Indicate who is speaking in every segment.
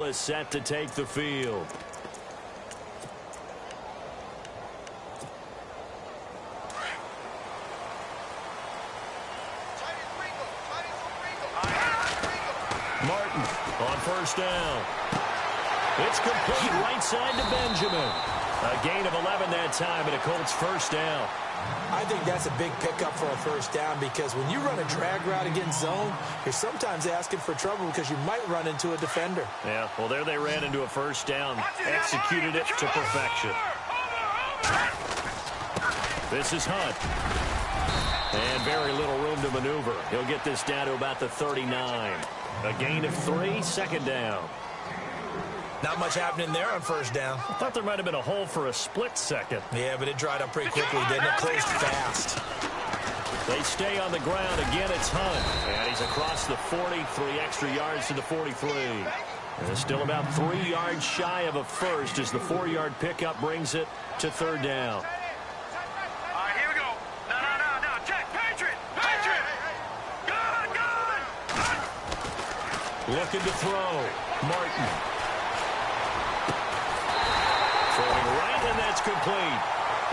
Speaker 1: is set to take the field. Martin on first down. It's complete right side to Benjamin. A gain of 11 that time, and a Colts first down.
Speaker 2: I think that's a big pickup for a first down because when you run a drag route against zone, you're sometimes asking for trouble because you might run into a defender.
Speaker 1: Yeah, well, there they ran into a first down, executed it to perfection. This is Hunt. And very little room to maneuver. He'll get this down to about the 39. A gain of 3, second down.
Speaker 2: Not much happening there on first down.
Speaker 1: I thought there might have been a hole for a split second.
Speaker 2: Yeah, but it dried up pretty quickly, didn't it? Closed fast.
Speaker 1: They stay on the ground. Again, it's Hunt. And he's across the 40, 3 extra yards to the 43. And still about 3 yards shy of a first as the 4-yard pickup brings it to third down.
Speaker 3: All right, here we go. No. Check. Patriot. Good.
Speaker 1: Looking to throw. Martin. Throwing right, and that's complete.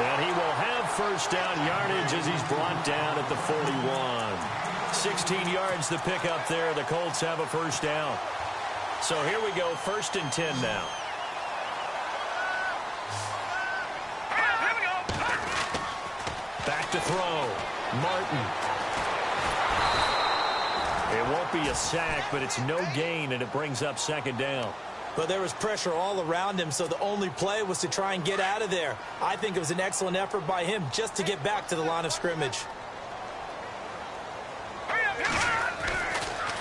Speaker 1: And he will have first down yardage as he's brought down at the 41. 16 yards to pick up there. The Colts have a first down. So here we go, 1st and 10 now.
Speaker 3: Here we go.
Speaker 1: Back to throw. Martin. It won't be a sack, but it's no gain, and it brings up second down.
Speaker 2: But there was pressure all around him, so the only play was to try and get out of there. I think it was an excellent effort by him just to get back to the line of scrimmage.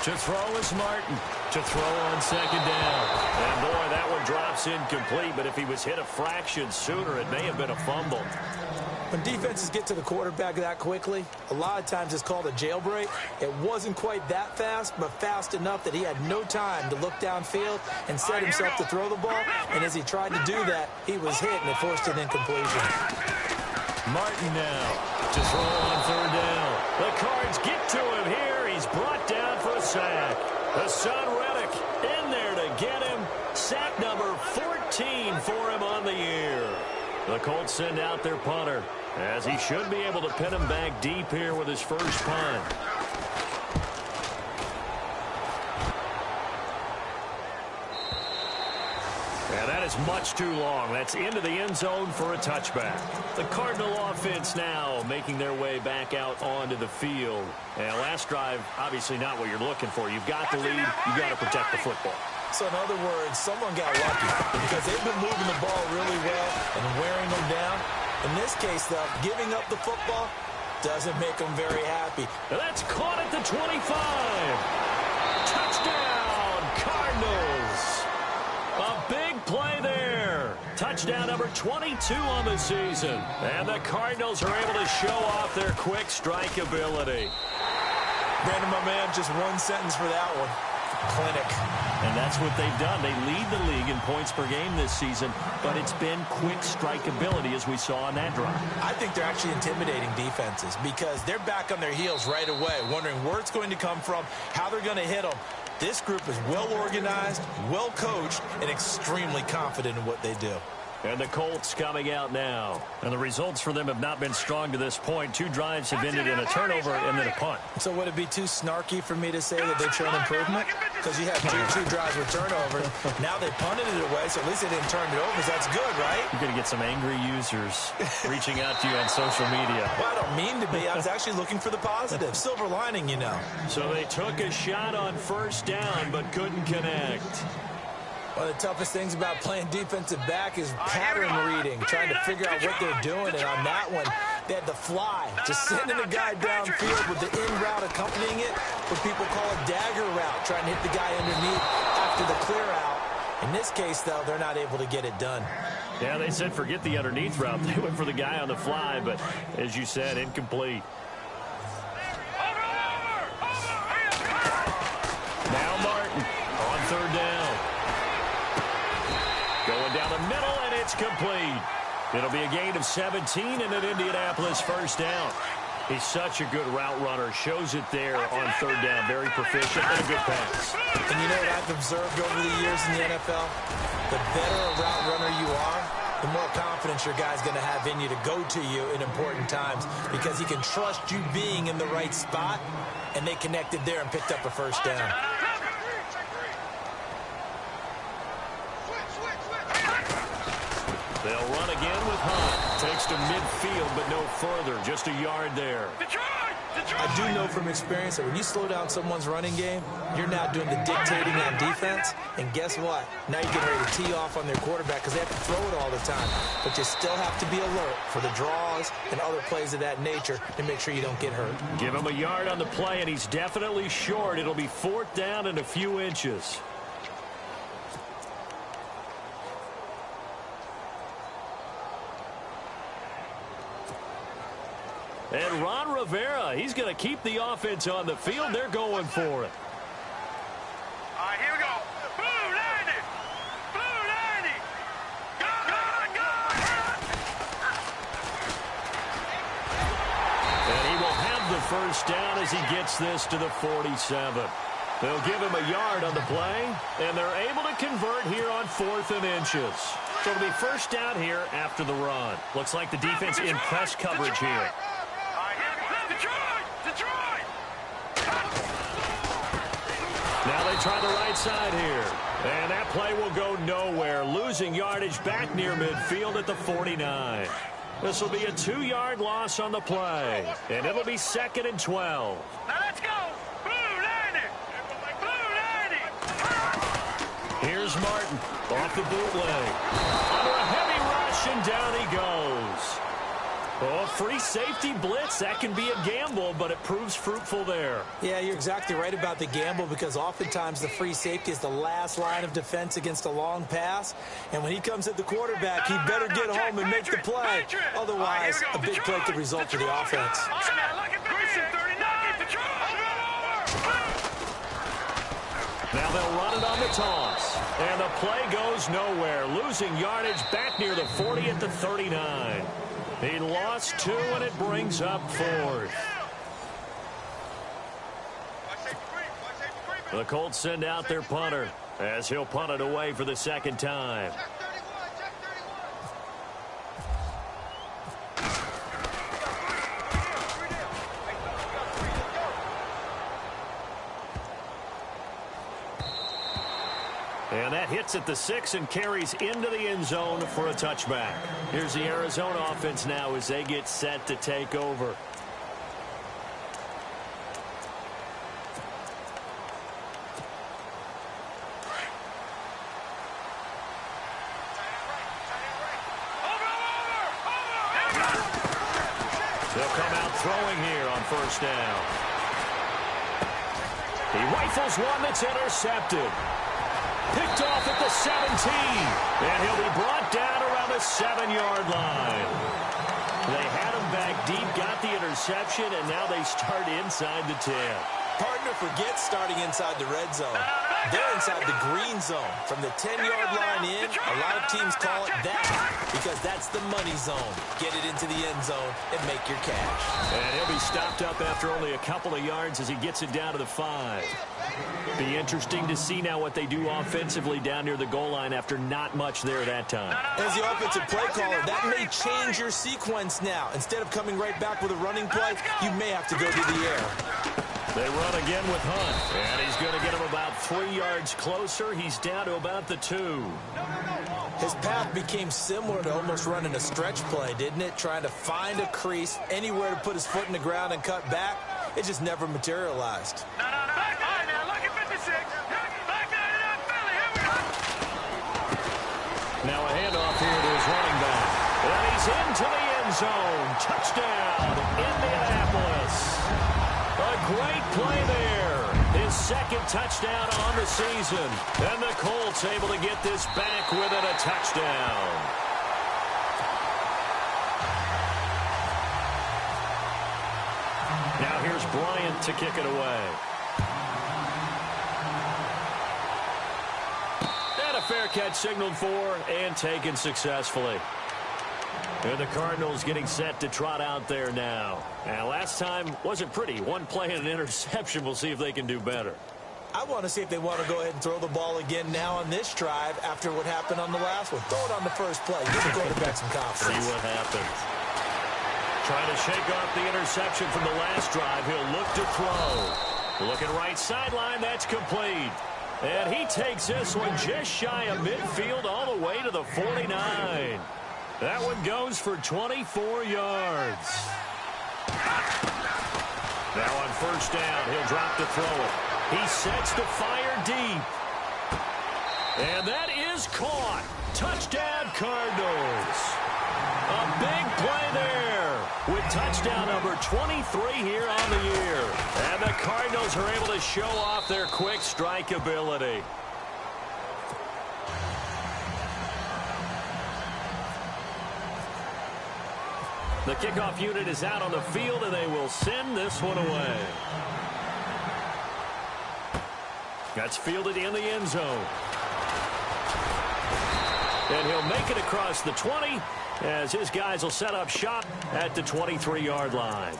Speaker 1: To throw is Martin. To throw on second down. And, boy, that one drops incomplete, but if he was hit a fraction sooner, it may have been a fumble.
Speaker 2: When defenses get to the quarterback that quickly, a lot of times it's called a jailbreak. It wasn't quite that fast, but fast enough that he had no time to look downfield and set himself to throw the ball. And as he tried to do that, he was hit, and it forced an incompletion.
Speaker 1: Martin now to throw on third down. The Cards get to him here. He's brought down for a sack. The son Reddick in there to get him. Sack number 14 for him on the year. The Colts send out their punter, as he should be able to pin him back deep here with his first punt. And that is much too long. That's into the end zone for a touchback. The Cardinal offense now making their way back out onto the field. And last drive, obviously not what you're looking for. You've got the lead. You've got to protect the football.
Speaker 2: So in other words, someone got lucky because they've been moving the ball really well and wearing them down. In this case, though, giving up the football doesn't make them very happy.
Speaker 1: And that's caught at the 25. Touchdown, Cardinals. A big play there. Touchdown number 22 on the season. And the Cardinals are able to show off their quick strike ability.
Speaker 2: Brandon, my man, just one sentence for that one. Clinic.
Speaker 1: And that's what they've done. They lead the league in points per game this season, but it's been quick strike ability as we saw on that drive.
Speaker 2: I think they're actually intimidating defenses because they're back on their heels right away, wondering where it's going to come from, how they're going to hit them. This group is well organized, well coached, and extremely confident in what they do.
Speaker 1: And the Colts coming out now. And the results for them have not been strong to this point. 2 drives have ended in a turnover and then a punt.
Speaker 2: So would it be too snarky for me to say that they've shown improvement? Because you have two drives with turnovers. Now they punted it away, so at least they didn't turn it over. So that's good, right?
Speaker 1: You're going to get some angry users reaching out to you on social media.
Speaker 2: Well, I don't mean to be. I was actually looking for the positive. Silver lining, you know.
Speaker 1: So they took a shot on first down but couldn't connect.
Speaker 2: One of the toughest things about playing defensive back is pattern reading, trying to figure out what they're doing. And on that one, they had the fly, just sending a guy downfield with the in route accompanying it, what people call a dagger route, trying to hit the guy underneath after the clear out. In this case, though, they're not able to get it done.
Speaker 1: Yeah, they said forget the underneath route. They went for the guy on the fly, but as you said, incomplete. Now Martin on third down. Going down the middle, and it's complete. It'll be a gain of 17 and an Indianapolis first down. He's such a good route runner. Shows it there on third down. Very proficient and a good pass.
Speaker 2: And you know what I've observed over the years in the NFL? The better a route runner you are, the more confidence your guy's going to have in you to go to you in important times because he can trust you being in the right spot, and they connected there and picked up a first down.
Speaker 1: They'll run again with Hunt. Takes to midfield, but no further. Just a yard there.
Speaker 2: I do know from experience that when you slow down someone's running game, you're now doing the dictating on defense. And guess what? Now you're getting ready to tee off on their quarterback because they have to throw it all the time. But you still have to be alert for the draws and other plays of that nature to make sure you don't get hurt.
Speaker 1: Give him a yard on the play, and he's definitely short. It'll be fourth down and a few inches. And Ron Rivera, he's going to keep the offense on the field. They're going for it.
Speaker 3: All right, here we go. Blue 90. Blue 90. Go, go, go.
Speaker 1: And he will have the first down as he gets this to the 47. They'll give him a yard on the play, and they're able to convert here on 4th and inches. So it'll be first down here after the run. Looks like the defense in press coverage here. Now they try the right side here. And that play will go nowhere. Losing yardage back near midfield at the 49. This will be a 2-yard loss on the play. And it'll be 2nd and 12.
Speaker 3: Now let's go. Blue 90. Blue 90.
Speaker 1: Here's Martin off the bootleg. Under a heavy rush, and down he goes. Oh, free safety blitz. That can be a gamble, but it proves fruitful there.
Speaker 2: Yeah, you're exactly right about the gamble because oftentimes the free safety is the last line of defense against a long pass. And when he comes at the quarterback, he better get home and make the play. Otherwise, a big play could result for the offense.
Speaker 1: Now they'll run it on the toss. And the play goes nowhere. Losing yardage back near the 40 at the 39. He lost 2, and it brings up 4th. The Colts send out their punter as he'll punt it away for the 2nd time. And that hits at the 6 and carries into the end zone for a touchback. Here's the Arizona offense now as they get set to take over. They'll come out throwing here on first down. He rifles one that's intercepted. Picked off at the 17. And he'll be brought down around the 7-yard line. They had him back deep, got the interception, and now they start inside the 10.
Speaker 2: Partner forgets starting inside the red zone. They're inside the green zone. From the 10-yard line in, a lot of teams call it that because that's the money zone. Get it into the end zone and make your cash.
Speaker 1: And he'll be stopped up after only a couple of yards as he gets it down to the 5. Be interesting to see now what they do offensively down near the goal line after not much there that time.
Speaker 2: As the offensive play caller, that may change your sequence now. Instead of coming right back with a running play, you may have to go to the air.
Speaker 1: They run again with Hunt, and he's going to get him about 3 yards closer. He's down to about the 2.
Speaker 2: His path became similar to almost running a stretch play, didn't it? Trying to find a crease, anywhere to put his foot in the ground and cut back. It just never materialized.
Speaker 1: Now a handoff here to his running back. And he's into the end zone. Touchdown, Indianapolis. A great play there. His 2nd touchdown on the season. And the Colts able to get this back within a touchdown. Now here's Bryant to kick it away. And a fair catch signaled for and taken successfully. And the Cardinals getting set to trot out there now. And last time wasn't pretty. One play and an interception. We'll see if they can do better.
Speaker 2: I want to see if they want to go ahead and throw the ball again now on this drive after what happened on the last one. Throw it on the first play. Give the quarterback some confidence.
Speaker 1: See what happens. Trying to shake off the interception from the last drive. He'll look to throw. Looking right sideline. That's complete. And he takes this one just shy of midfield all the way to the 49. That one goes for 24 yards. Now on first down, he'll drop to throw it. He sets to fire deep. And that is caught. Touchdown, Cardinals. A big play there with touchdown number 23 here on the year. And the Cardinals are able to show off their quick strike ability. The kickoff unit is out on the field, and they will send this one away. That's fielded in the end zone. And he'll make it across the 20 as his guys will set up shop at the 23-yard line.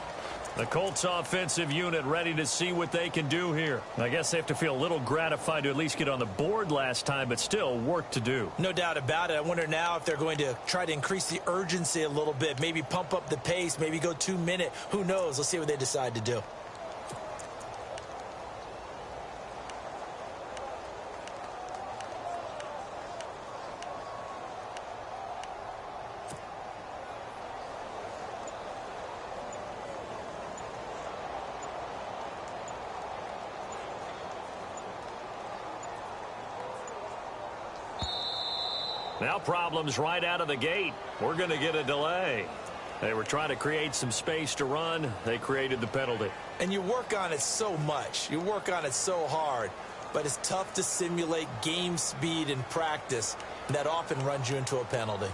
Speaker 1: The Colts offensive unit ready to see what they can do here. I guess they have to feel a little gratified to at least get on the board last time, but still work to do.
Speaker 2: No doubt about it. I wonder now if they're going to try to increase the urgency a little bit, maybe pump up the pace, maybe go 2-minute. Who knows? Let's see what they decide to do.
Speaker 1: Now problems right out of the gate. We're going to get a delay. They were trying to create some space to run. They created the penalty.
Speaker 2: And you work on it so much. You work on it so hard. But it's tough to simulate game speed in practice. That often runs you into a penalty.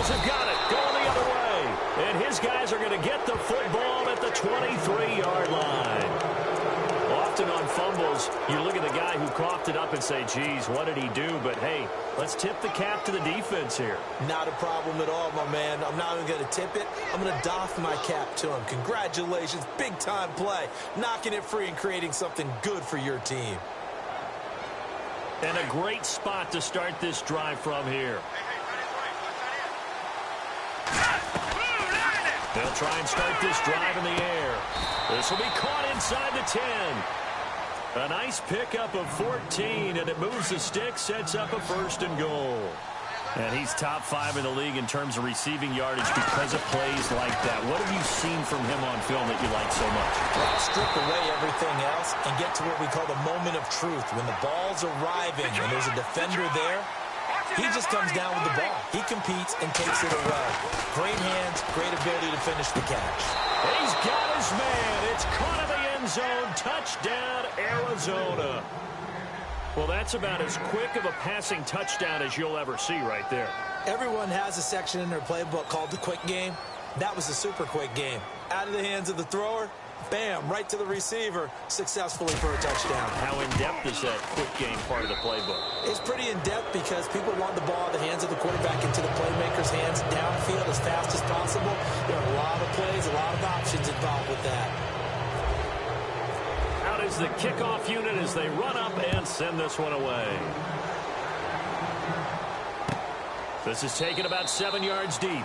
Speaker 1: Have got it. Going the other way. And his guys are going to get the football at the 23-yard line. Often on fumbles, you look at the guy who coughed it up and say, geez, what did he do? But, hey, let's tip the cap to the defense here.
Speaker 2: Not a problem at all, my man. I'm not even going to tip it. I'm going to doff my cap to him. Congratulations. Big-time play. Knocking it free and creating something good for your team.
Speaker 1: And a great spot to start this drive from here. They'll try and start this drive in the air. This will be caught inside the 10. A nice pickup of 14, and it moves the stick, sets up a first and goal. And he's top 5 in the league in terms of receiving yardage because of plays like that. What have you seen from him on film that you like so much?
Speaker 2: Well, strip away everything else and get to what we call the moment of truth. When the ball's arriving and there's a defender there, he just comes down with the ball. He competes and takes it away. Great hands, great ability to finish the catch.
Speaker 1: He's got his man. It's caught in the end zone. Touchdown, Arizona. Well, that's about as quick of a passing touchdown as you'll ever see right there.
Speaker 2: Everyone has a section in their playbook called the quick game. That was a super quick game. Out of the hands of the thrower, bam, right to the receiver, successfully for a touchdown.
Speaker 1: How in-depth is that quick game part of the playbook?
Speaker 2: It's pretty in-depth because people want the ball out of the hands of the quarterback into the playmaker's hands downfield as fast as possible. There are a lot of plays, a lot of options involved with that.
Speaker 1: Out is the kickoff unit as they run up and send this one away. This is taken about 7 yards deep.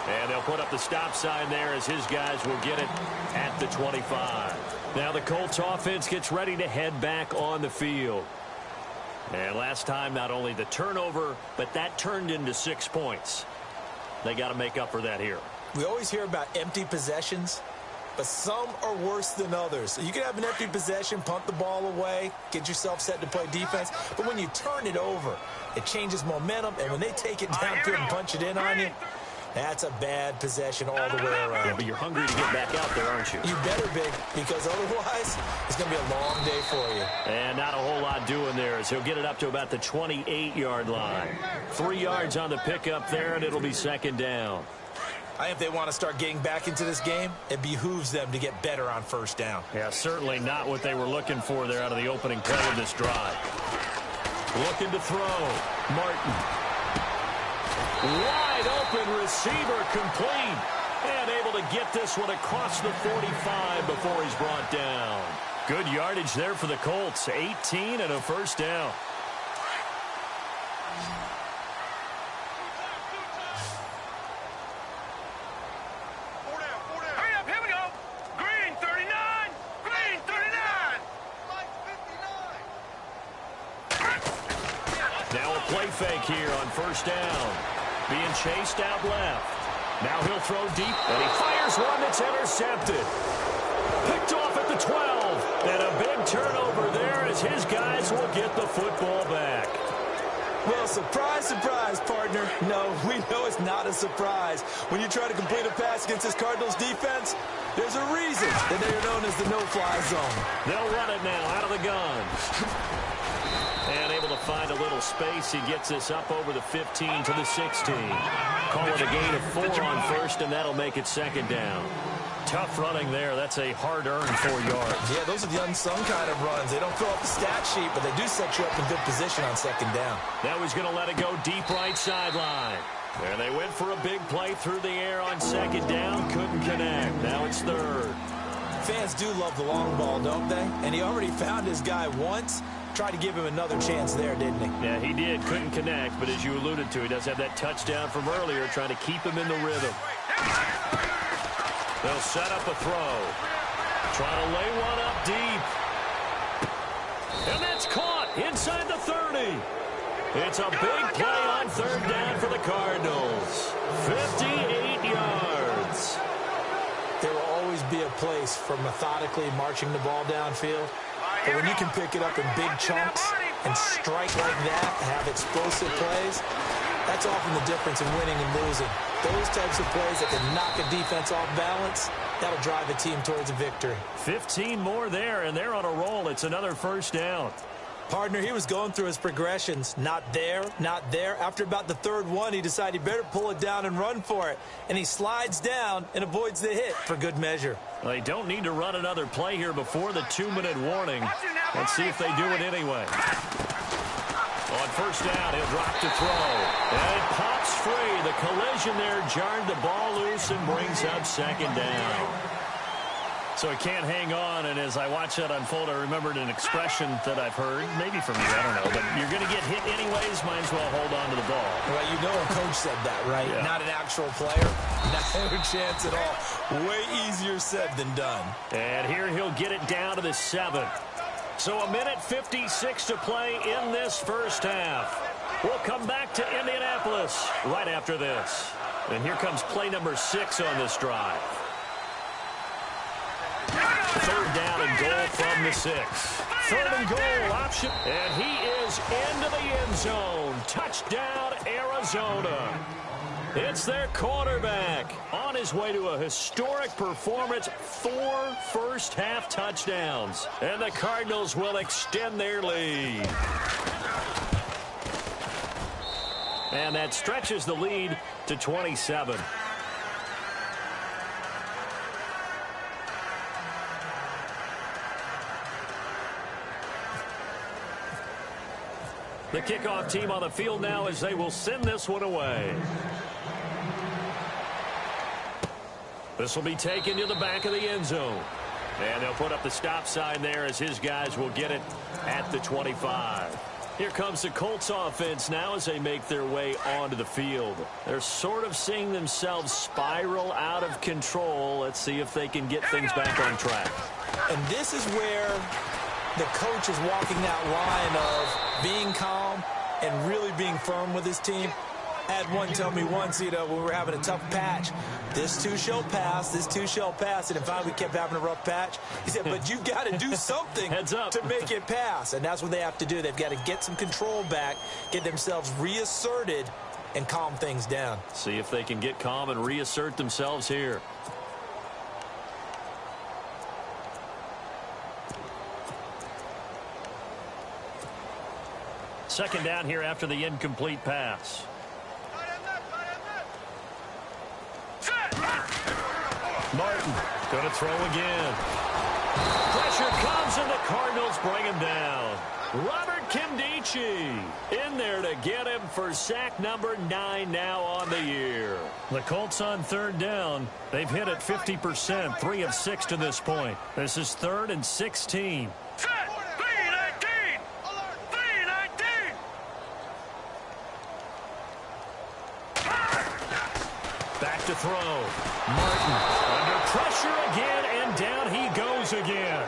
Speaker 1: And they'll put up the stop sign there as his guys will get it at the 25. Now the Colts offense gets ready to head back on the field. And last time, not only the turnover, but that turned into 6 points. They got to make up for that here.
Speaker 2: We always hear about empty possessions, but some are worse than others. You can have an empty possession, punt the ball away, get yourself set to play defense. But when you turn it over, it changes momentum. And when they take it downfield and punch it in on you, That's a bad possession all the way around.
Speaker 1: Yeah, but you're hungry to get back out there, aren't you?
Speaker 2: You better be, because otherwise it's going to be a long day for you.
Speaker 1: And not a whole lot doing there as he'll get it up to about the 28-yard line. 3 yards on the pickup there, and it'll be second down.
Speaker 2: I think if they want to start getting back into this game, it behooves them to get better on first down.
Speaker 1: Yeah, certainly not what they were looking for there out of the opening play of this drive. Looking to throw. Martin. Wide open receiver complete. And able to get this one across the 45 before he's brought down. Good yardage there for the Colts. 18 and a first down.
Speaker 3: Hurry up, here we go. Green 39. Green 39.
Speaker 1: Now a play fake here on first down. Being chased out left. Now he'll throw deep, and he fires one that's intercepted. Picked off at the 12. And a big turnover there as his guys will get the football back.
Speaker 2: Well, surprise, surprise, partner. No, we know it's not a surprise. When you try to complete a pass against this Cardinals defense, there's a reason that they are known as the no-fly zone.
Speaker 1: They'll run it now out of the gun. And able to find a little space. He gets this up over the 15 to the 16. Call it a gain of 4 on first, and that'll make it second down. Tough running there. That's a hard-earned 4 yards.
Speaker 2: Yeah, those are the unsung kind of runs. They don't fill up the stat sheet, but they do set you up in good position on second down.
Speaker 1: Now he's going to let it go deep right sideline. There they went for a big play through the air on second down. Couldn't connect. Now it's third.
Speaker 2: Fans do love the long ball, don't they? And he already found his guy once. Tried to give him another chance there, didn't he?
Speaker 1: Yeah, he did. Couldn't connect, but as you alluded to, he does have that touchdown from earlier, trying to keep him in the rhythm. They'll set up a throw. Trying to lay one up deep. And that's caught inside the 30. It's a big play on third down for the Cardinals. 58 yards.
Speaker 2: There will always be a place for methodically marching the ball downfield. But when you can pick it up in big chunks and strike like that, have explosive plays, that's often the difference in winning and losing. Those types of plays that can knock a defense off balance, that'll drive a team towards a victory.
Speaker 1: 15 more there, and they're on a roll. It's another first down.
Speaker 2: Partner, he was going through his progressions. Not there, not there. After about the third one, he decided he better pull it down and run for it. And he slides down and avoids the hit for good measure.
Speaker 1: Well, they don't need to run another play here before the 2-minute warning. Let's see if they do it anyway. On first down, he'll drop to throw. And it pops free. The collision there jarred the ball loose and brings up second down. So he can't hang on, and as I watch that unfold, I remembered an expression that I've heard, maybe from you, I don't know, but you're going to get hit anyways, might as well hold on to the ball.
Speaker 2: Well, you know a coach said that, right?
Speaker 1: Yeah.
Speaker 2: Not an actual player. Not a chance at all. Way easier said than done.
Speaker 1: And here he'll get it down to the 7. So a minute 56 to play in this first half. We'll come back to Indianapolis right after this. And here comes play number 6 on this drive. Third down and goal from the 6. Third and goal option. And he is into the end zone. Touchdown, Arizona. It's their quarterback on his way to a historic performance. 4 first-half touchdowns. And the Cardinals will extend their lead. And that stretches the lead to 27. The kickoff team on the field now as they will send this one away. This will be taken to the back of the end zone. And they'll put up the stop sign there as his guys will get it at the 25. Here comes the Colts offense now as they make their way onto the field. They're sort of seeing themselves spiral out of control. Let's see if they can get things back on track.
Speaker 2: And this is where the coach is walking that line of being calm and really being firm with his team. I had one tell me once, when we were having a tough patch, this too shall pass, this too shall pass. And finally we kept having a rough patch. He said, but you've got to do something
Speaker 1: Heads up.
Speaker 2: to make it pass. And that's what they have to do. They've got to get some control back, get themselves reasserted, and calm things down.
Speaker 1: See if they can get calm and reassert themselves here. Second down here after the incomplete pass. Martin going to throw again. Pressure comes and the Cardinals bring him down. Robert Kimdichie in there to get him for sack number 9 now on the year. The Colts on third down. They've hit it 50%, 3 of 6 to this point. This is 3rd and 16. Back to throw. Martin under pressure again, and down he goes again.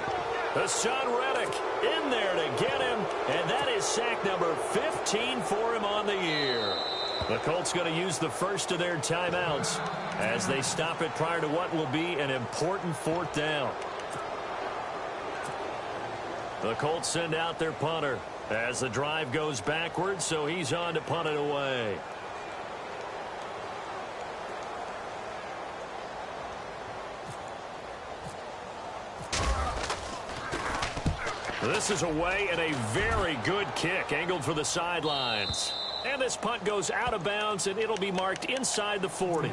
Speaker 1: The son Reddick in there to get him, and that is sack number 15 for him on the year. The Colts going to use the first of their timeouts as they stop it prior to what will be an important 4th down. The Colts send out their punter as the drive goes backwards, so he's on to punt it away. This is away and a very good kick angled for the sidelines. And this punt goes out of bounds, and it'll be marked inside the 40.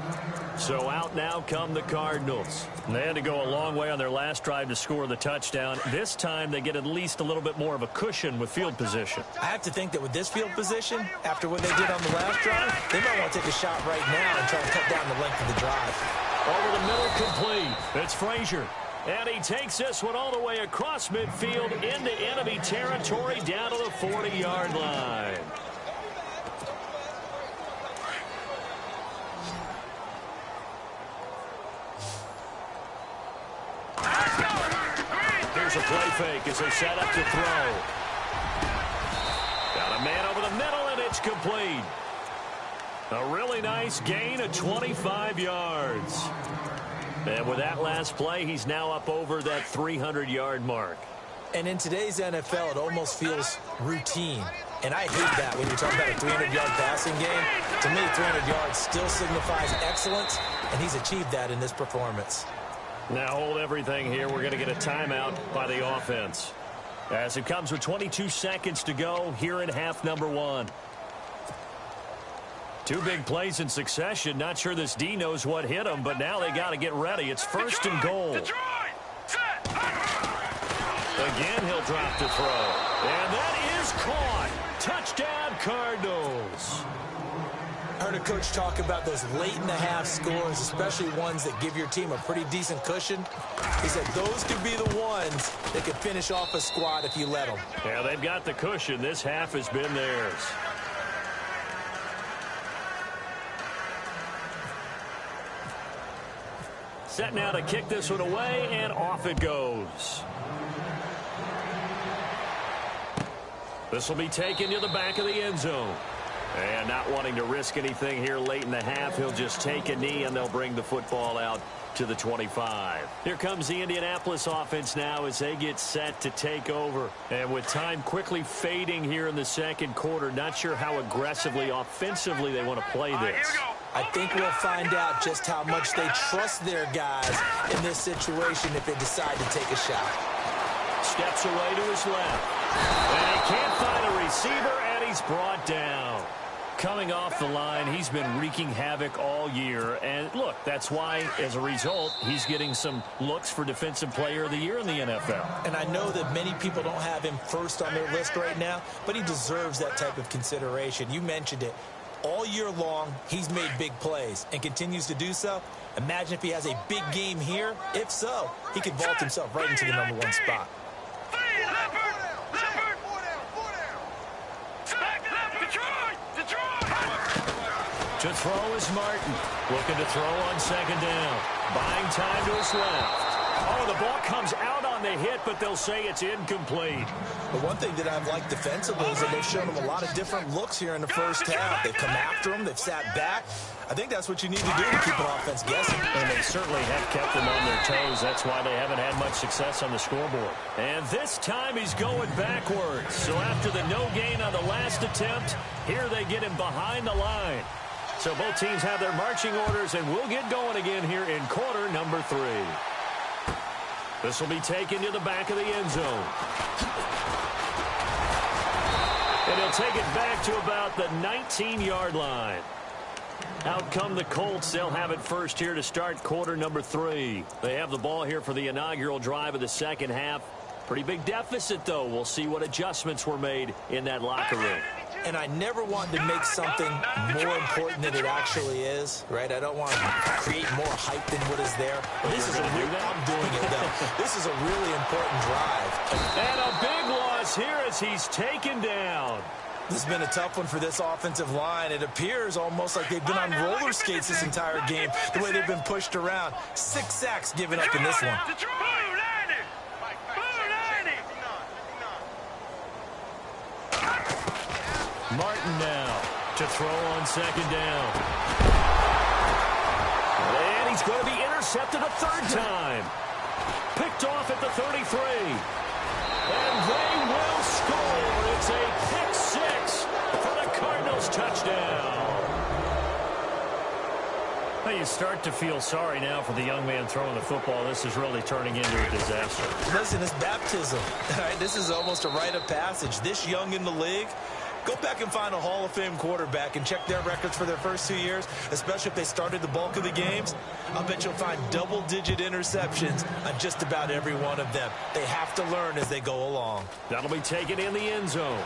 Speaker 1: So out now come the Cardinals. They had to go a long way on their last drive to score the touchdown. This time they get at least a little bit more of a cushion with field position.
Speaker 2: I have to think that with this field position, after what they did on the last drive, they might want to take a shot right now and try to cut down the length of the drive.
Speaker 1: Over the middle, complete. It's Frazier. And he takes this one all the way across midfield into enemy territory down to the 40-yard line. Here's a play fake as they set up to throw. Got a man over the middle, and it's complete. A really nice gain of 25 yards. And with that last play, he's now up over that 300-yard mark.
Speaker 2: And in today's NFL, it almost feels routine. And I hate that when you're talking about a 300-yard passing game. To me, 300 yards still signifies excellence, and he's achieved that in this performance.
Speaker 1: Now hold everything here. We're going to get a timeout by the offense. As it comes with 22 seconds to go here in half number 1. 2 big plays in succession. Not sure this D knows what hit him, but now they got to get ready. It's 1st and goal. Again, he'll drop to throw. And that is caught. Touchdown, Cardinals.
Speaker 2: I heard a coach talk about those late-in-the-half scores, especially ones that give your team a pretty decent cushion. He said those could be the ones that could finish off a squad if you let them.
Speaker 1: Yeah, they've got the cushion. This half has been theirs. Set now to kick this one away, and off it goes. This will be taken to the back of the end zone. And not wanting to risk anything here late in the half, he'll just take a knee, and they'll bring the football out to the 25. Here comes the Indianapolis offense now as they get set to take over. And with time quickly fading here in the second quarter, not sure how aggressively, offensively they want to play this.
Speaker 2: I think we'll find out just how much they trust their guys in this situation if they decide to take a shot.
Speaker 1: Steps away to his left. And he can't find a receiver, and he's brought down. Coming off the line, he's been wreaking havoc all year. And look, that's why, as a result, he's getting some looks for Defensive Player of the Year in the NFL.
Speaker 2: And I know that many people don't have him first on their list right now, but he deserves that type of consideration. You mentioned it. All year long, he's made big plays and continues to do so. Imagine if he has a big game here. If so, he could vault himself right into the #1 spot.
Speaker 1: To throw is Martin. Looking to throw on 2nd down. Buying time to his left. Oh, the ball comes out on the hit, but they'll say it's incomplete.
Speaker 2: The one thing that I've liked defensively is that they've shown him a lot of different looks here in the first half. They've come after him. They've sat back. I think that's what you need to do to keep an offense guessing.
Speaker 1: And they certainly have kept them on their toes. That's why they haven't had much success on the scoreboard. And this time he's going backwards. So after the no gain on the last attempt, here they get him behind the line. So both teams have their marching orders, and we'll get going again here in quarter number 3. This will be taken to the back of the end zone. And he'll take it back to about the 19-yard line. Out come the Colts. They'll have it first here to start quarter number 3. They have the ball here for the inaugural drive of the second half. Pretty big deficit, though. We'll see what adjustments were made in that locker room.
Speaker 2: And I never wanted to make something more important than it actually is, right? I don't want to create more hype than what is there. But this is a real, I'm doing it, though. This is a really important drive.
Speaker 1: And a big loss here as he's taken down.
Speaker 2: This has been a tough one for this offensive line. It appears almost like they've been on roller skates this entire game, the way they've been pushed around. 6 sacks given up in this one.
Speaker 1: Martin now to throw on second down. And he's going to be intercepted a third time. Picked off at the 33. And they will score. It's a pick 6 for the Cardinals touchdown. Well, you start to feel sorry now for the young man throwing the football. This is really turning into a disaster.
Speaker 2: Listen, it's baptism. All right, this is almost a rite of passage. This young in the league, go back and find a Hall of Fame quarterback and check their records for their first 2 years, especially if they started the bulk of the games. I'll bet you'll find double-digit interceptions on just about every one of them. They have to learn as they go along.
Speaker 1: That'll be taken in the end zone.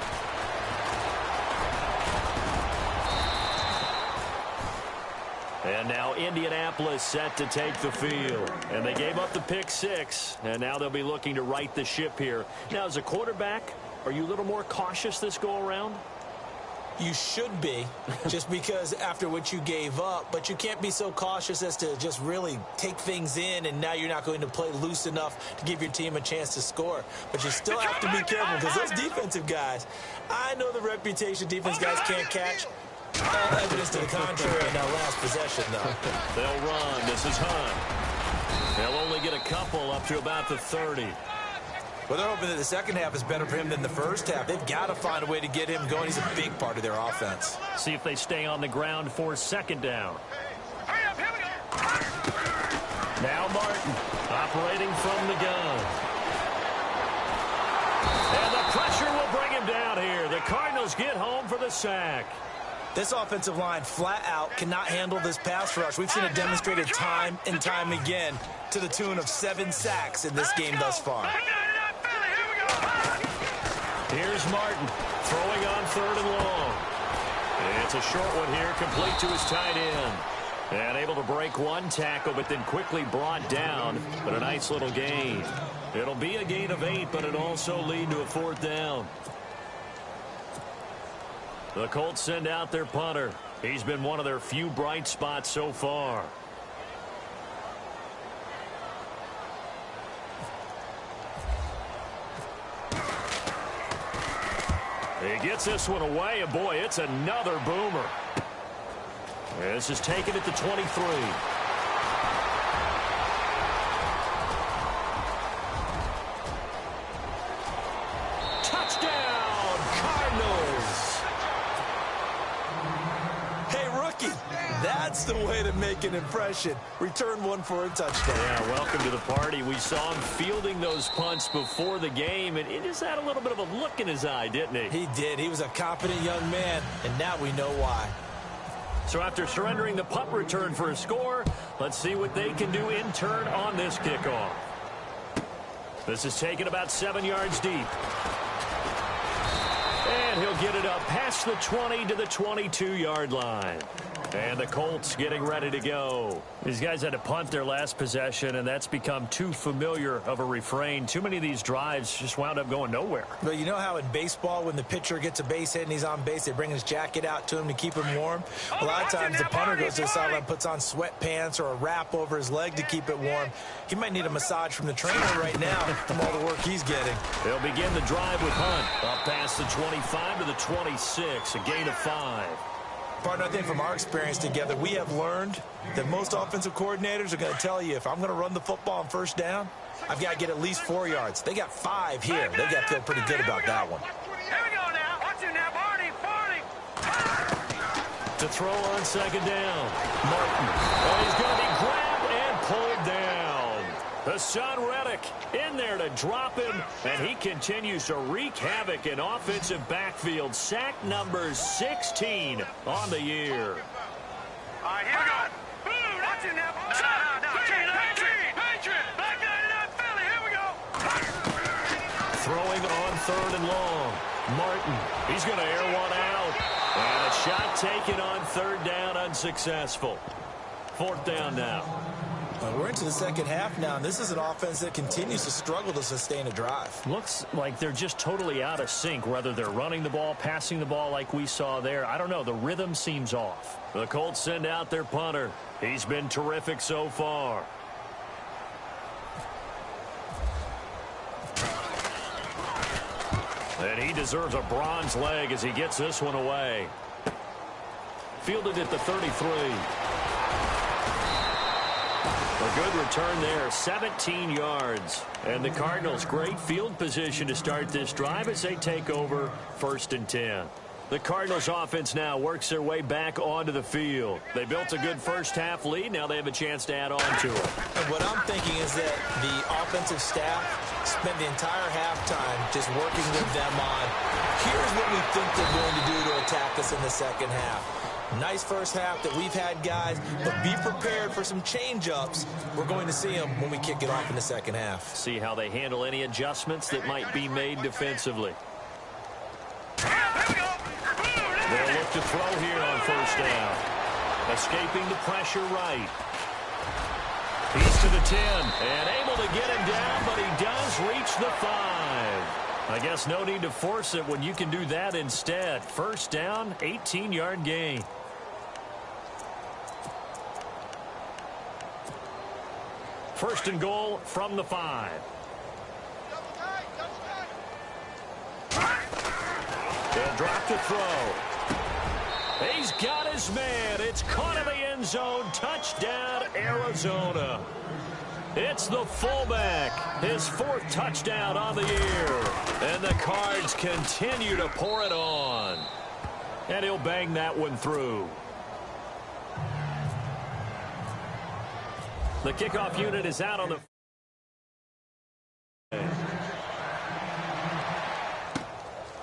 Speaker 1: And now Indianapolis set to take the field. And they gave up the pick 6, and now they'll be looking to right the ship here. Now, as a quarterback, are you a little more cautious this go-around?
Speaker 2: You should be, just because after what you gave up, but you can't be so cautious as to just really take things in, and now you're not going to play loose enough to give your team a chance to score. But you still have to be careful, because those defensive guys, I know the reputation defense guys can't catch. All evidence to the contrary in that last possession, though.
Speaker 1: They'll run. This is Hunt. They'll only get a couple up to about the 30.
Speaker 2: Well, they're hoping that the second half is better for him than the first half. They've got to find a way to get him going. He's a big part of their offense.
Speaker 1: See if they stay on the ground for second down.
Speaker 3: Hurry up, here we go.
Speaker 1: Now Martin operating from the gun. And the pressure will bring him down here. The Cardinals get home for the sack.
Speaker 2: This offensive line flat out cannot handle this pass rush. We've seen it demonstrated time and time again to the tune of 7 sacks in this game thus far.
Speaker 1: Here's Martin throwing on 3rd and long. And it's a short one here, complete to his tight end. And able to break one tackle, but then quickly brought down. But a nice little gain. It'll be a gain of 8, but it'll also lead to a 4th down. The Colts send out their punter. He's been one of their few bright spots so far. He gets this one away, and boy, it's another boomer. This is taken at the 23. Touchdown, Cardinals!
Speaker 2: Hey, rookie, that's the way to make an impression. Return one for a touchdown.
Speaker 1: Yeah, welcome to the party. We saw him fielding those punts before the game, and it just had a little bit of a look in his eye, didn't he?
Speaker 2: He did. He was a confident young man, and now we know why.
Speaker 1: So after surrendering the punt return for a score, let's see what they can do in turn on this kickoff. This is taken about 7 yards deep. And he'll get it up past the 20 to the 22-yard line. And the Colts getting ready to go. These guys had to punt their last possession, and that's become too familiar of a refrain. Too many of these drives just wound up going nowhere.
Speaker 2: Well, you know how in baseball, when the pitcher gets a base hit and he's on base, they bring his jacket out to him to keep him warm? A lot of times the punter goes to the sideline, puts on sweatpants or a wrap over his leg to keep it warm. He might need a massage from the trainer right now from all the work he's getting.
Speaker 1: They'll begin the drive with Hunt. Up past the 25 to the 26, a gain of 5.
Speaker 2: Partner, I think from our experience together, we have learned that most offensive coordinators are going to tell you, if I'm going to run the football on first down, I've got to get at least 4 yards. They got 5 here. They've got to feel pretty good about that one.
Speaker 3: Here we go now. Watch it now, Barney.
Speaker 1: To throw on second down. Martin. And he's going to be grabbed and pulled down. Hassan Reddick in there to drop him, and he continues to wreak havoc in offensive backfield. Sack number 16 on the year.
Speaker 3: All right, here we go. Boom, watch it now. Patriot. Back down Philly. Here we go.
Speaker 1: Throwing on third and long. Martin. He's going to air one out. And a shot taken on third down, unsuccessful. Fourth down now.
Speaker 2: We're into the second half now, and this is an offense that continues to struggle to sustain a drive.
Speaker 1: Looks like they're just totally out of sync, whether they're running the ball, passing the ball like we saw there. I don't know. The rhythm seems off. The Colts send out their punter. He's been terrific so far. And he deserves a bronze leg as he gets this one away. Fielded at the 33. A good return there, 17 yards. And the Cardinals, great field position to start this drive as they take over 1st and 10. The Cardinals offense now works their way back onto the field. They built a good first half lead. Now they have a chance to add on to it.
Speaker 2: And what I'm thinking is that the offensive staff spent the entire halftime just working with them on, here's what we think they're going to do to attack us in the second half. Nice first half that we've had, guys, but be prepared for some change-ups. We're going to see them when we kick it off in the second half.
Speaker 1: See how they handle any adjustments that might be made defensively. They'll look to throw here on first down. Escaping the pressure right. He's to the 10 and able to get him down, but he does reach the 5. I guess no need to force it when you can do that instead. First down, 18-yard gain. First and goal from the 5. They'll drop to throw. He's got his man. It's caught in the end zone. Touchdown, Arizona. It's the fullback. His 4th touchdown on the year. And the Cards continue to pour it on. And he'll bang that one through. The kickoff unit is out on the...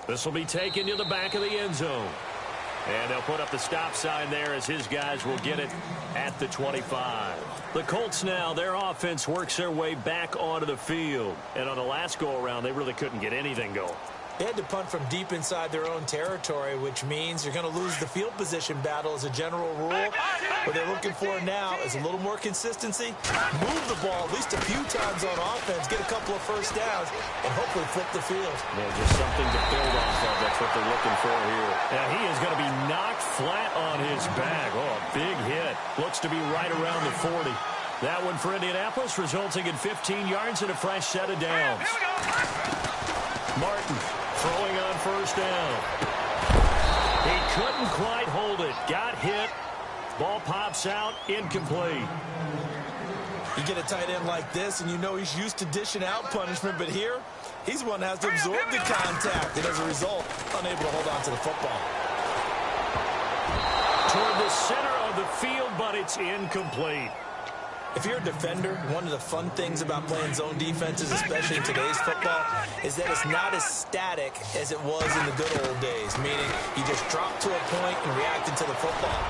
Speaker 1: This will be taken to the back of the end zone. And they'll put up the stop sign there as his guys will get it at the 25. The Colts now, their offense works their way back onto the field. And on the last go-around, they really couldn't get anything going.
Speaker 2: They had to punt from deep inside their own territory, which means you're going to lose the field position battle as a general rule. What they're looking for now is a little more consistency, move the ball at least a few times on offense, get a couple of first downs, and hopefully flip the field.
Speaker 1: Yeah, just something to build off of. That's what they're looking for here. Now he is going to be knocked flat on his back. Oh, a big hit. Looks to be right around the 40. That one for Indianapolis, resulting in 15 yards and a fresh set of downs. Martin throwing on first down. He couldn't quite hold it. Got hit. Ball pops out. Incomplete.
Speaker 2: You get a tight end like this, and you know he's used to dishing out punishment, but here, he's the one that has to absorb the contact, and as a result, unable to hold on to the football.
Speaker 1: Toward the center of the field, but it's incomplete.
Speaker 2: If you're a defender, one of the fun things about playing zone defenses, especially in today's football, is that it's not as static as it was in the good old days, meaning you just drop to a point and react into the football.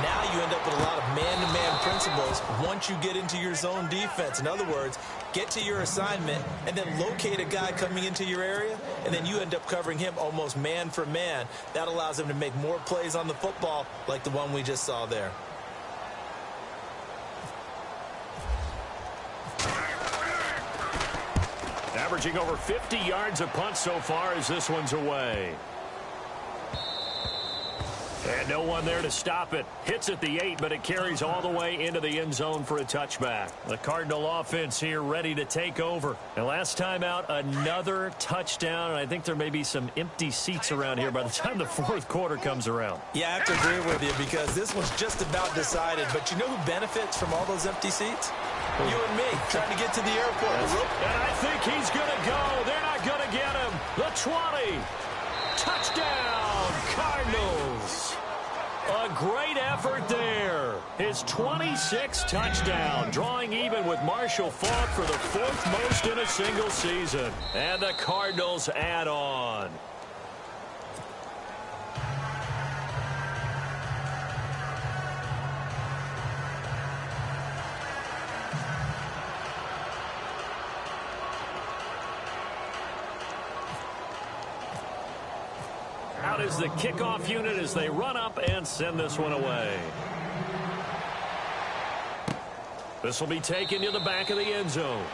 Speaker 2: Now you end up with a lot of man-to-man principles once you get into your zone defense. In other words, get to your assignment and then locate a guy coming into your area, and then you end up covering him almost man for man. That allows him to make more plays on the football like the one we just saw there.
Speaker 1: Averaging over 50 yards a punt so far as this one's away. And no one there to stop it. Hits at the 8, but it carries all the way into the end zone for a touchback. The Cardinal offense here ready to take over. And last time out, another touchdown. And I think there may be some empty seats around here by the time the 4th quarter comes around.
Speaker 2: Yeah, I have to agree with you because this one's just about decided. But you know who benefits from all those empty seats? You and me, trying to get to the airport.
Speaker 1: And I think he's going to go. They're not going to get him. The 20. Touchdown, Cardinals. A great effort there. His 26th touchdown, drawing even with Marshall Faulk for the 4th most in a single season. And the Cardinals add on. Out is the kickoff unit as they run up and send this one away. This will be taken to the back of the end zone.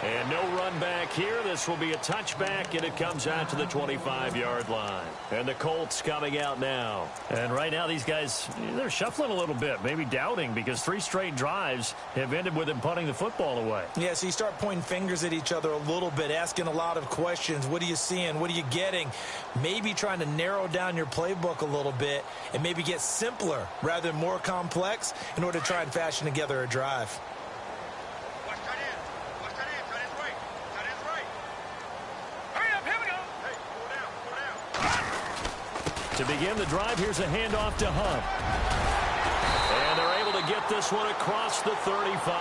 Speaker 1: And no run back here. This will be a touchback, and it comes out to the 25-yard line. And the Colts coming out now. And right now, these guys, they're shuffling a little bit, maybe doubting, because 3 straight drives have ended with them punting the football away.
Speaker 2: Yeah, so you start pointing fingers at each other a little bit, asking a lot of questions. What are you seeing? What are you getting? Maybe trying to narrow down your playbook a little bit and maybe get simpler rather than more complex in order to try and fashion together a drive.
Speaker 1: To begin the drive, here's a handoff to Hunt. And they're able to get this one across the 35.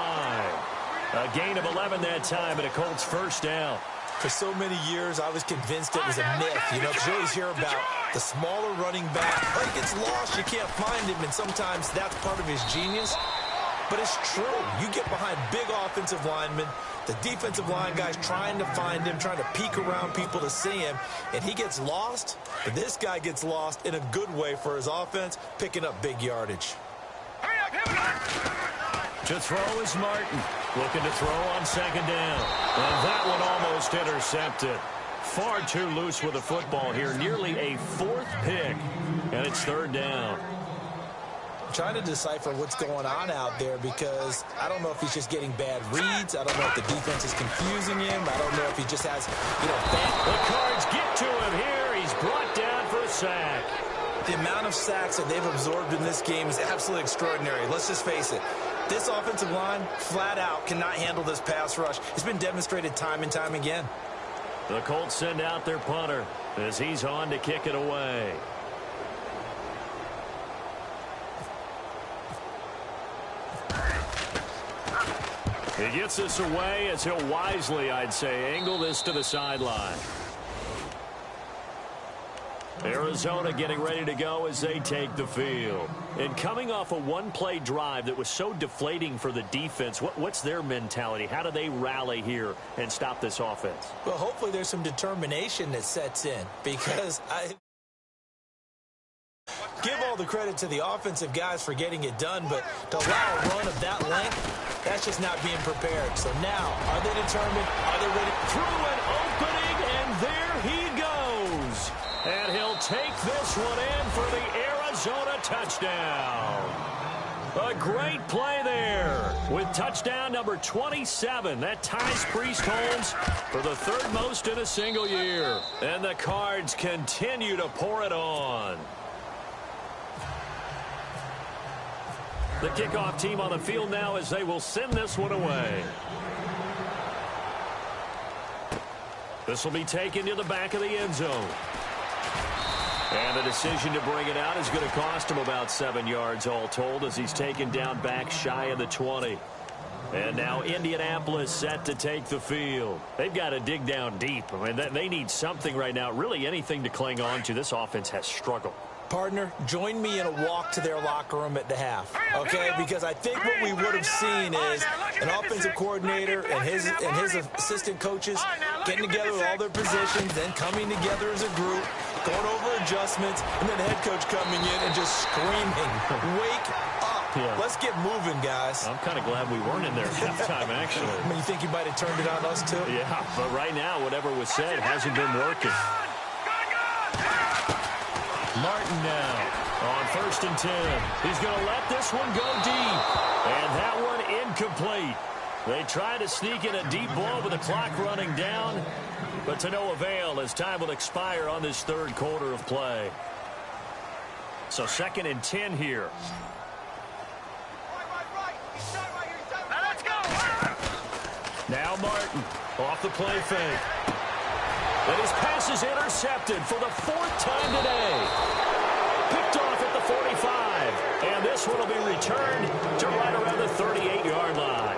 Speaker 1: A gain of 11 that time, and a Colts first down.
Speaker 2: For so many years, I was convinced it was a myth. You know, because you always hear about the smaller running back. Like, gets lost, you can't find him, and sometimes that's part of his genius. But it's true. You get behind big offensive linemen, the defensive line guys trying to find him, trying to peek around people to see him, and he gets lost. And this guy gets lost in a good way for his offense, picking up big yardage.
Speaker 1: To throw is Martin. Looking to throw on second down. And that one almost intercepted. Far too loose with the football here. Nearly a 4th pick. And it's 3rd down.
Speaker 2: Trying to decipher what's going on out there because I don't know if he's just getting bad reads. I don't know if the defense is confusing him. I don't know if he just has,
Speaker 1: The Cards get to him here. He's brought down for a sack.
Speaker 2: The amount of sacks that they've absorbed in this game is absolutely extraordinary. Let's just face it. This offensive line, flat out, cannot handle this pass rush. It's been demonstrated time and time again.
Speaker 1: The Colts send out their punter as he's on to kick it away. He gets this away as he'll wisely, I'd say, angle this to the sideline. Arizona getting ready to go as they take the field. And coming off a one-play drive that was so deflating for the defense, what's their mentality? How do they rally here and stop this offense?
Speaker 2: Well, hopefully there's some determination that sets in because I give all the credit to the offensive guys for getting it done, but to allow a run of that length, that's just not being prepared. So now, are they determined? Are they ready?
Speaker 1: Through an opening, and there he goes. And he'll take this one in for the Arizona touchdown. A great play there with touchdown number 27. That ties Priest Holmes for the 3rd most in a single year. And the Cards continue to pour it on. The kickoff team on the field now as they will send this one away. This will be taken to the back of the end zone. And the decision to bring it out is going to cost him about 7 yards all told as he's taken down back shy of the 20. And now Indianapolis set to take the field. They've got to dig down deep. I mean, they need something right now, really anything to cling on to. This offense has struggled.
Speaker 2: Partner, join me in a walk to their locker room at the half, okay? Because I think what we would have seen is an offensive coordinator and his assistant coaches getting together with all their positions, then coming together as a group, going over adjustments, and then the head coach coming in and just screaming, wake up. Yeah. Let's get moving, guys.
Speaker 1: I'm kind of glad we weren't in there at halftime, actually.
Speaker 2: I mean, you think you might have turned it on us, too?
Speaker 1: Yeah, but right now, whatever was said hasn't been working. Martin now on 1st and 10. He's going to let this one go deep. And that one incomplete. They try to sneak in a deep ball with the clock running down, but to no avail as time will expire on this 3rd quarter of play. So 2nd and 10 here. Now Martin off the play fake. And his pass is intercepted for the 4th time today. Picked off at the 45. returned to right around the 38-yard line.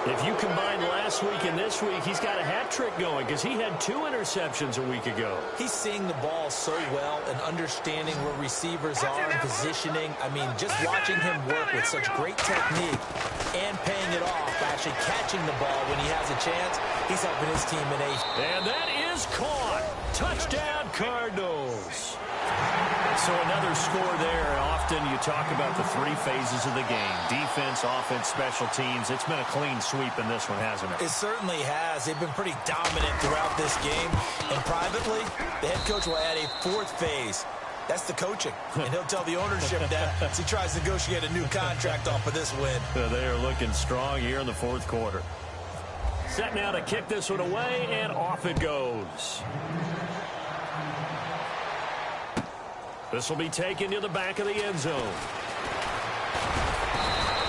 Speaker 1: If you combine last week and this week, he's got a hat trick going because he had 2 interceptions a week ago.
Speaker 2: He's seeing the ball so well and understanding where receivers are and positioning. I mean, just watching him work with such great technique and paying it off by actually catching the ball when he has a chance, he's helping his team in a...
Speaker 1: And that is caught. Touchdown, Cardinals. So another score there. Often you talk about the 3 phases of the game. Defense, offense, special teams. It's been a clean sweep in this one, hasn't it?
Speaker 2: It certainly has. They've been pretty dominant throughout this game. And privately, the head coach will add a 4th phase. That's the coaching. And he'll tell the ownership that as he tries to negotiate a new contract off of this win.
Speaker 1: They are looking strong here in the 4th quarter. Set now to kick this one away, and off it goes. This will be taken to the back of the end zone.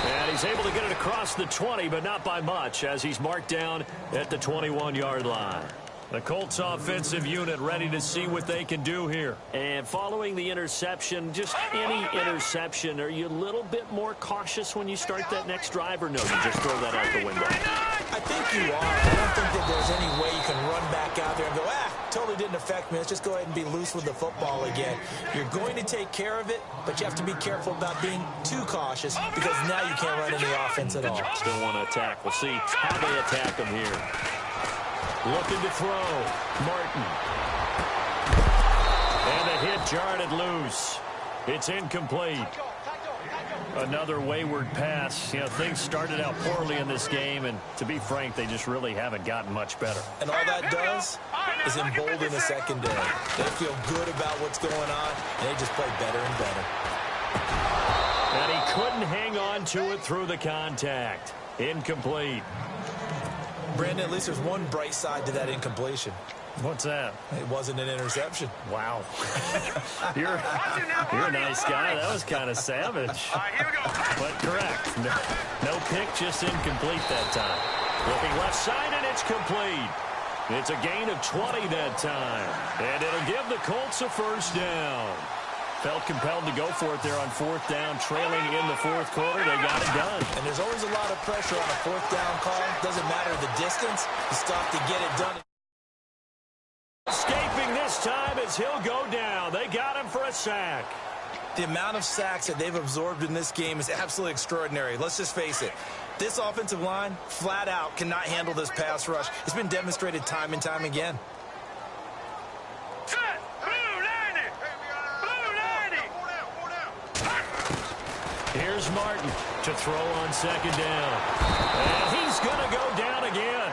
Speaker 1: And he's able to get it across the 20, but not by much, as he's marked down at the 21-yard line. The Colts offensive unit ready to see what they can do here. And following the interception, just any interception, are you a little bit more cautious when you start that next drive, or no, you just throw that out the window?
Speaker 2: I think you are. I don't think that there's any way you can run back out there and go, totally didn't affect me. Let's just go ahead and be loose with the football again. You're going to take care of it, but you have to be careful about being too cautious because now you can't run any offense at all.
Speaker 1: Still want to attack. We'll see how they attack him here. Looking to throw. Martin. And a hit jarred it loose. It's incomplete. Another wayward pass. You know, things started out poorly in this game, and to be frank, they just really haven't gotten much better.
Speaker 2: And all that does is embolden the secondary. They feel good about what's going on, and they just play better and better.
Speaker 1: And he couldn't hang on to it through the contact. Incomplete.
Speaker 2: Brandon, at least there's one bright side to that incompletion.
Speaker 1: What's that?
Speaker 2: It wasn't an interception.
Speaker 1: Wow. You're a nice guy. That was kind of savage. But correct. No pick, just incomplete that time. Looking left side, and it's complete. It's a gain of 20 that time. And it'll give the Colts a first down. Felt compelled to go for it there on 4th down, trailing in the 4th quarter. They got it done.
Speaker 2: And there's always a lot of pressure on a 4th down call. Doesn't matter the distance. You stop to get it done.
Speaker 1: Escaping this time as he'll go down. They got him for a sack.
Speaker 2: The amount of sacks that they've absorbed in this game is absolutely extraordinary. Let's just face it. This offensive line, flat out, cannot handle this pass rush. It's been demonstrated time and time again.
Speaker 1: Here's Martin to throw on 2nd down. And he's going to go down again.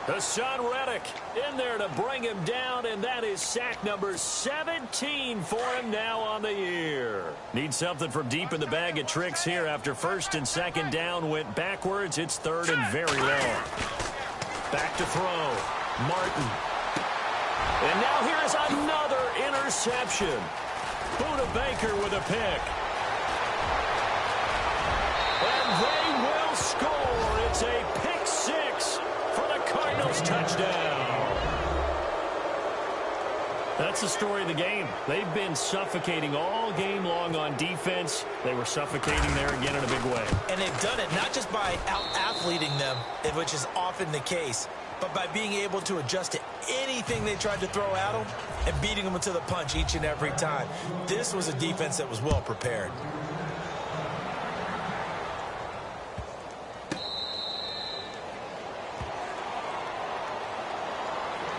Speaker 1: Hassan Reddick in there to bring him down, and that is sack number 17 for him now on the year. Need something from deep in the bag of tricks here after 1st and 2nd down went backwards. It's 3rd and very long. Back to throw. Martin. And now here is another interception. Buda Baker with a pick. And they will score. It's a pick 6 for the Cardinals touchdown. That's the story of the game. They've been suffocating all game long on defense. They were suffocating there again in a big way.
Speaker 2: And they've done it not just by out-athleting them, which is often the case, but by being able to adjust to anything they tried to throw at them and beating them to the punch each and every time. This was a defense that was well prepared.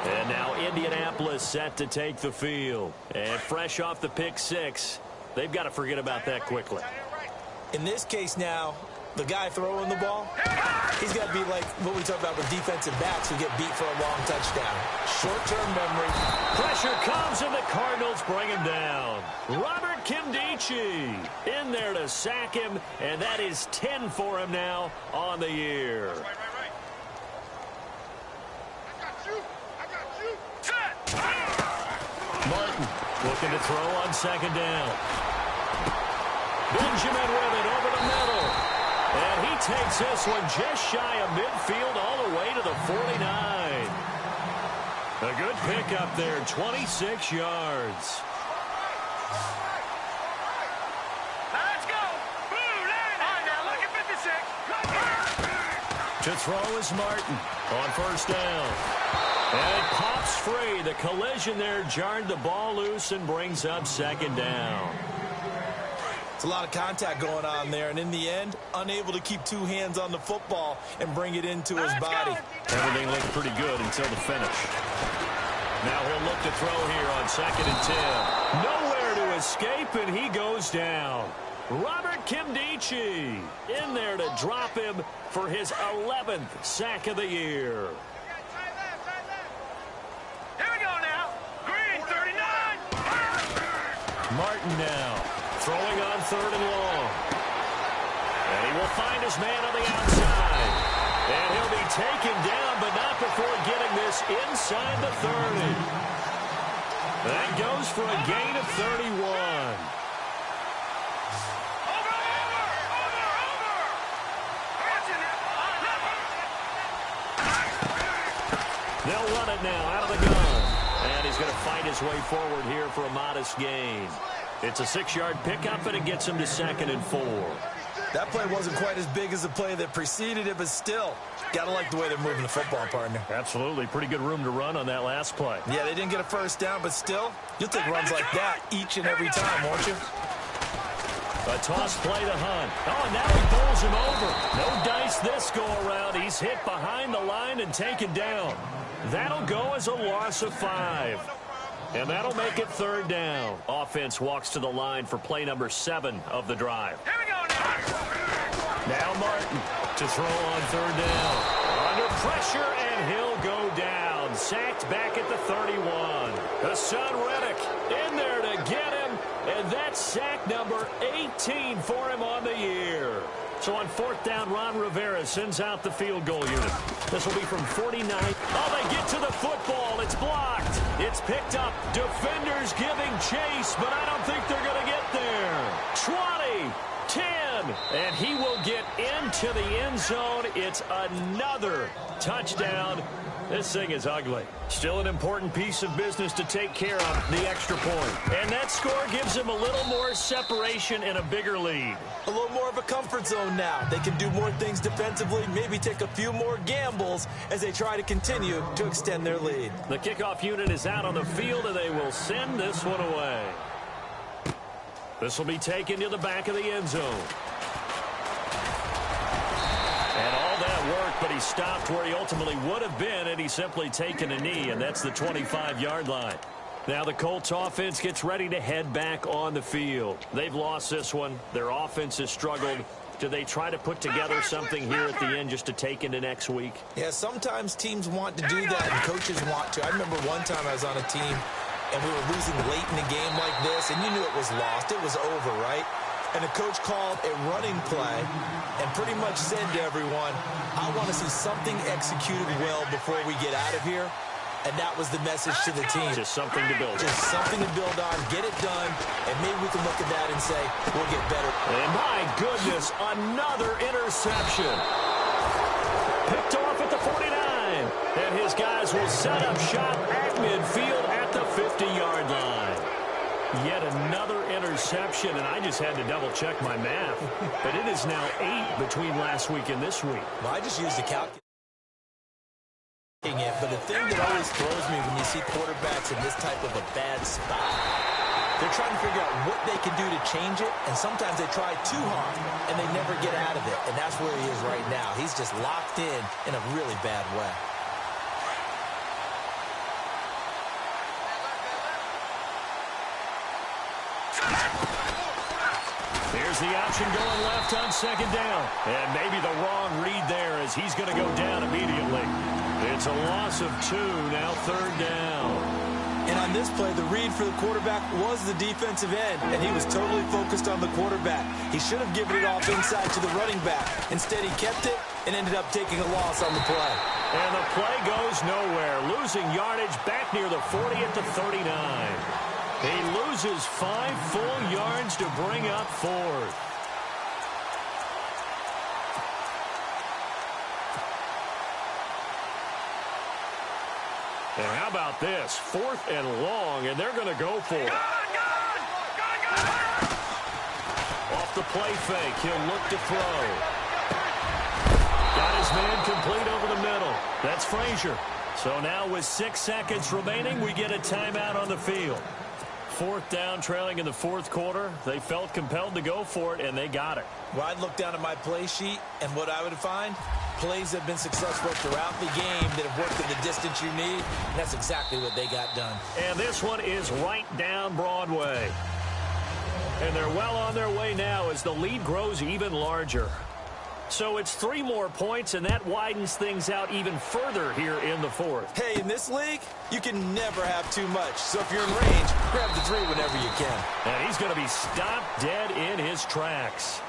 Speaker 1: And now Indianapolis set to take the field. And fresh off the pick 6, they've got to forget about that quickly.
Speaker 2: In this case now, the guy throwing the ball, he's got to be like what we talk about with defensive backs who get beat for a long touchdown. Short-term memory.
Speaker 1: Pressure comes, and the Cardinals bring him down. Robert Kimdichie in there to sack him, and that is 10 for him now on the year. Martin looking to throw on 2nd down. Benjamin with it over the middle. And he takes this one just shy of midfield all the way to the 49. A good pickup there, 26 yards.
Speaker 3: Let's go.
Speaker 1: To throw is Martin on first down. And it pops free. The collision there jarred the ball loose and brings up second down.
Speaker 2: It's a lot of contact going on there, and in the end, unable to keep two hands on the football and bring it into his body.
Speaker 1: Everything looked pretty good until the finish. Now he'll look to throw here on 2nd and 10. Nowhere to escape, and he goes down. Robert Kimdichie in there to drop him for his 11th sack of the year.
Speaker 3: Here we go now. Green 39.
Speaker 1: Martin now throwing on 3rd and long. And he will find his man on the outside. And he'll be taken down, but not before getting this inside the 30. That goes for a gain of 31. They'll run it now out of the gun. And he's going to fight his way forward here for a modest gain. It's a 6-yard pickup, and it gets him to 2nd and 4.
Speaker 2: That play wasn't quite as big as the play that preceded it, but still, got to like the way they're moving the football, partner.
Speaker 1: Absolutely. Pretty good room to run on that last play.
Speaker 2: Yeah, they didn't get a first down, but still, you'll take runs like that each and every time, won't you?
Speaker 1: A toss play to Hunt. Oh, and now he bowls him over. No dice this go-around. He's hit behind the line and taken down. That'll go as a loss of 5. And that'll make it 3rd down. Offense walks to the line for play number 7 of the drive.
Speaker 3: Here we go now.
Speaker 1: Now Martin to throw on 3rd down. Under pressure, and he'll go down. Sacked back at the 31. Hassan Reddick in there to get him. And that's sack number 18 for him on the year. So on 4th down, Ron Rivera sends out the field goal unit. This will be from 49. Oh, they get to the football. It's blocked. It's picked up. Defenders giving chase, but I don't think they're going to get there. 20, 10, and he will get into the end zone. It's another touchdown. This thing is ugly. Still an important piece of business to take care of, the extra point. And that score gives him a little more separation and a bigger lead.
Speaker 2: A little more of a comfort zone now. They can do more things defensively, maybe take a few more gambles as they try to continue to extend their lead.
Speaker 1: The kickoff unit is out on the field, and they will send this one away. This will be taken to the back of the end zone. And all that worked, but he stopped where he ultimately would have been, and he's simply taken a knee, and that's the 25-yard line. Now the Colts offense gets ready to head back on the field. They've lost this one. Their offense has struggled. Do they try to put together something here at the end just to take into next week?
Speaker 2: Yeah, sometimes teams want to do that, and coaches want to. I remember one time I was on a team, and we were losing late in a game like this, and you knew it was lost. It was over, right? And the coach called a running play and pretty much said to everyone, I want to see something executed well before we get out of here. And that was the message to the team.
Speaker 1: Just something to build on.
Speaker 2: Just something to build on, get it done, and maybe we can look at that and say, we'll get better.
Speaker 1: And my goodness, another interception. Picked off at the 49. And his guys will set up shop at midfield at the 50-yard line. Yet another interception, and I just had to double-check my math. But it is now 8 between last week and this week.
Speaker 2: Well, I just used the calculator. But the thing that always throws me when you see quarterbacks in this type of a bad spot, they're trying to figure out what they can do to change it, and sometimes they try too hard, and they never get out of it. And that's where he is right now. He's just locked in a really bad way.
Speaker 1: Here's the option going left on 2nd down. And maybe the wrong read there as he's going to go down immediately. It's a loss of 2, now 3rd down.
Speaker 2: And on this play, the read for the quarterback was the defensive end, and he was totally focused on the quarterback. He should have given it off inside to the running back. Instead, he kept it and ended up taking a loss on the play.
Speaker 1: And the play goes nowhere, losing yardage back near the 40 at the 39. He loses 5 full yards to bring up 4th. And how about this? 4th and long, and they're going to go for it. Off the play fake, he'll look to throw. Got his man complete over the middle. That's Frazier. So now with 6 seconds remaining, we get a timeout on the field. 4th down, trailing in the 4th quarter. They felt compelled to go for it, and they got it.
Speaker 2: Well, I'd look down at my play sheet, and what I would find, plays have been successful throughout the game that have worked in the distance you need, and that's exactly what they got done.
Speaker 1: And this one is right down Broadway. And they're well on their way now as the lead grows even larger. So it's 3 more points, and that widens things out even further here in the 4th.
Speaker 2: Hey, in this league, you can never have too much. So if you're in range, grab the 3 whenever you can.
Speaker 1: And he's going to be stopped dead in his tracks.